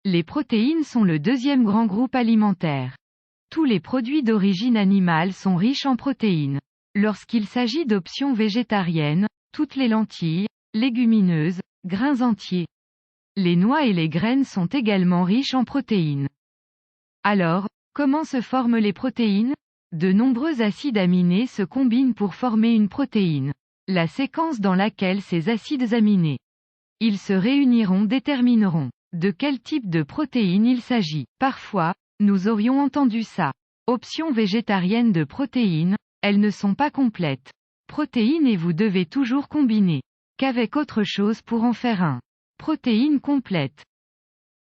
Les protéines sont le deuxième grand groupe alimentaire. Tous les produits d'origine animale sont riches en protéines. Lorsqu'il s'agit d'options végétariennes, toutes les lentilles, légumineuses, grains entiers. Les noix et les graines sont également riches en protéines. Alors, comment se forment les protéines? De nombreux acides aminés se combinent pour former une protéine. La séquence dans laquelle ces acides aminés ils se réuniront détermineront de quel type de protéine il s'agit. Parfois, nous aurions entendu ça. Option végétarienne de protéines, elles ne sont pas complètes. Protéines et vous devez toujours combiner qu'avec autre chose pour en faire un. Protéine complète.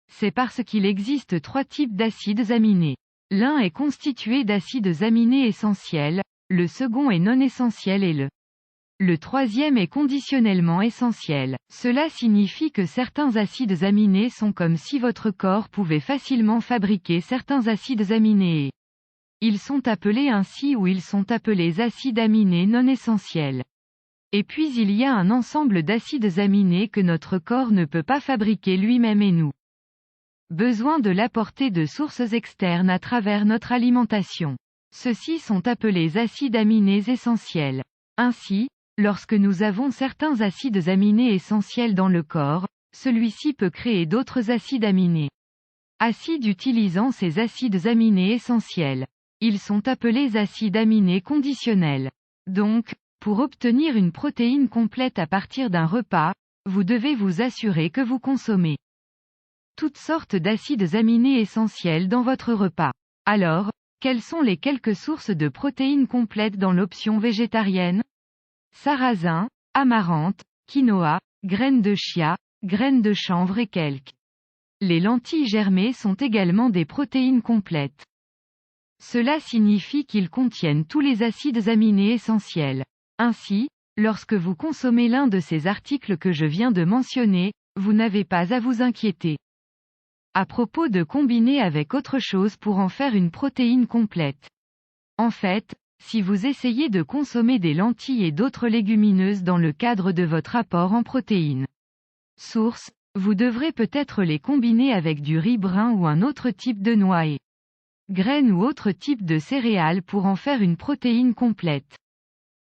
C'est parce qu'il existe 3 types d'acides aminés. L'un est constitué d'acides aminés essentiels, le second est non essentiel et le troisième est conditionnellement essentiel. Cela signifie que certains acides aminés sont comme si votre corps pouvait facilement fabriquer certains acides aminés et ils sont appelés ainsi ou ils sont appelés acides aminés non essentiels. Et puis il y a un ensemble d'acides aminés que notre corps ne peut pas fabriquer lui-même et nous besoin de l'apporter de sources externes à travers notre alimentation. Ceux-ci sont appelés acides aminés essentiels. Ainsi, lorsque nous avons certains acides aminés essentiels dans le corps, celui-ci peut créer d'autres acides aminés. Acides utilisant ces acides aminés essentiels. Ils sont appelés acides aminés conditionnels. Donc, pour obtenir une protéine complète à partir d'un repas, vous devez vous assurer que vous consommez toutes sortes d'acides aminés essentiels dans votre repas. Alors, quelles sont les quelques sources de protéines complètes dans l'option végétarienne? Sarrasin, amarante, quinoa, graines de chia, graines de chanvre et quelques. Les lentilles germées sont également des protéines complètes. Cela signifie qu'ils contiennent tous les acides aminés essentiels. Ainsi, lorsque vous consommez l'un de ces articles que je viens de mentionner, vous n'avez pas à vous inquiéter à propos de combiner avec autre chose pour en faire une protéine complète. En fait, si vous essayez de consommer des lentilles et d'autres légumineuses dans le cadre de votre apport en protéines source, vous devrez peut-être les combiner avec du riz brun ou un autre type de noix et graines ou autre type de céréales pour en faire une protéine complète.